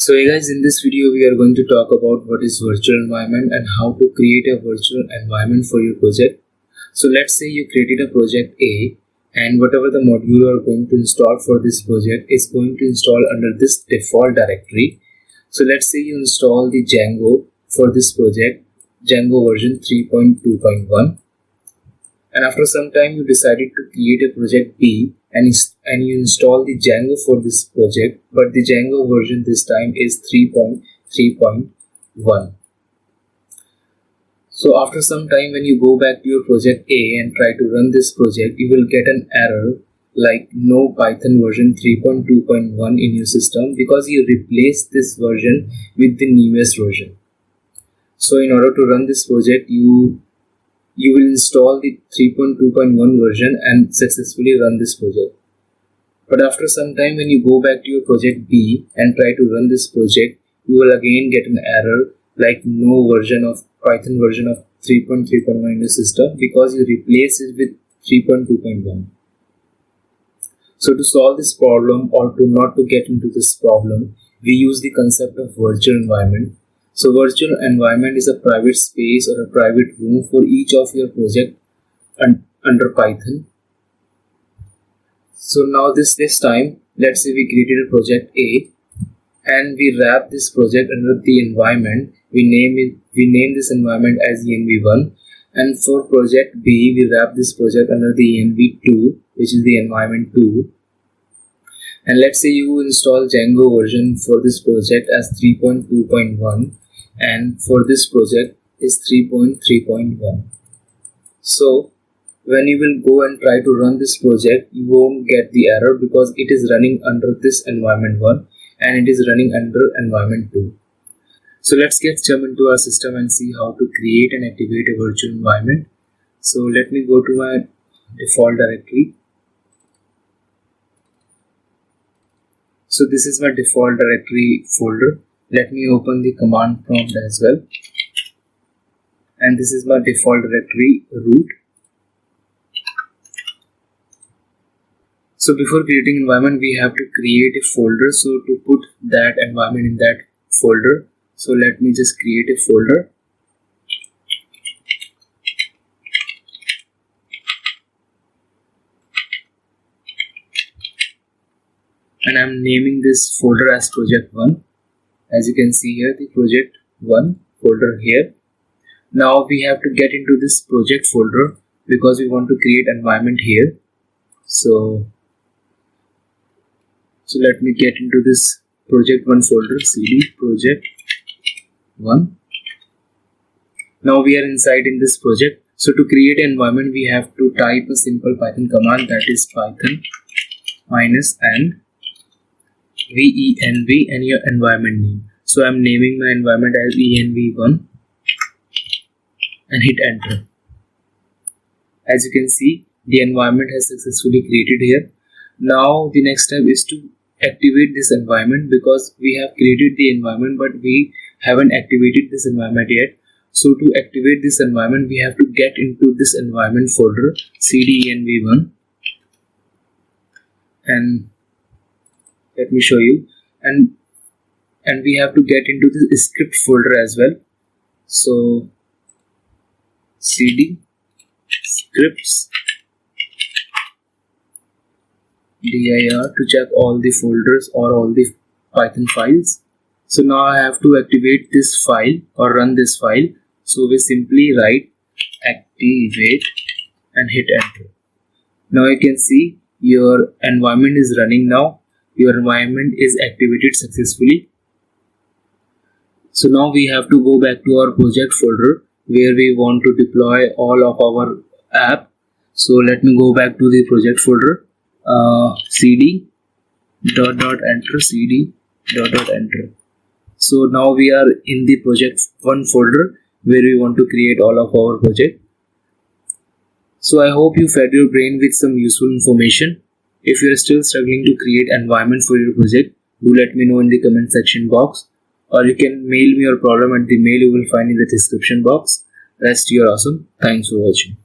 So hey guys, in this video we are going to talk about what is virtual environment and how to create a virtual environment for your project. So let's say you created a project A and whatever the module you are going to install for this project is going to install under this default directory. So let's say you install the Django for this project, Django version 3.2.1, and after some time you decided to create a project B and you install the Django for this project, but the Django version this time is 3.3.1. So after some time when you go back to your project A and try to run this project, you will get an error like no Python version 3.2.1 in your system because you replaced this version with the newest version. So in order to run this project, you will install the 3.2.1 version and successfully run this project. But after some time when you go back to your project B and try to run this project, you will again get an error like no version of Python version of 3.3.1 in the system because you replace it with 3.2.1. So to solve this problem or to not to get into this problem, we use the concept of virtual environment. So virtual environment is a private space or a private room for each of your project under Python. So now this time, let's say we created a project A and we wrap this project under the environment. We name this environment as env1, and for project B we wrap this project under the env2, which is the environment 2. And let's say you install Django version for this project as 3.2.1 and for this project is 3.3.1. So when you will go and try to run this project, you won't get the error because it is running under this environment 1 and it is running under environment 2. So let's get jump into our system and see how to create and activate a virtual environment. So let me go to my default directory. So this is my default directory folder. Let me open the command prompt as well. And this is my default directory root. So before creating environment, we have to create a folder. So to put that environment in that folder, so let me just create a folder. And I'm naming this folder as project 1. As you can see here, the project 1 folder here. Now we have to get into this project folder because we want to create environment here. So let me get into this project 1 folder, cd project 1. Now we are inside in this project. So to create an environment, we have to type a simple Python command, that is Python -n venv and your environment name. So I'm naming my environment as env1 and hit enter. As you can see, the environment has successfully created here. Now the next step is to activate this environment because we have created the environment but we haven't activated this environment yet. So to activate this environment, we have to get into this environment folder, cd env1, and let me show you, and we have to get into this script folder as well. So cd scripts dir to check all the folders or all the Python files. So now I have to activate this file or run this file. So we simply write activate and hit enter. Now you can see your environment is running now. Your environment is activated successfully. So now we have to go back to our project folder where we want to deploy all of our app. So let me go back to the project folder, cd enter cd enter. So now we are in the project 1 folder where we want to create all of our project. So I hope you fed your brain with some useful information. If you are still struggling to create environment for your project, do let me know in the comment section box, or you can mail me your problem at the mail you will find in the description box. Rest, you're awesome. Thanks for watching.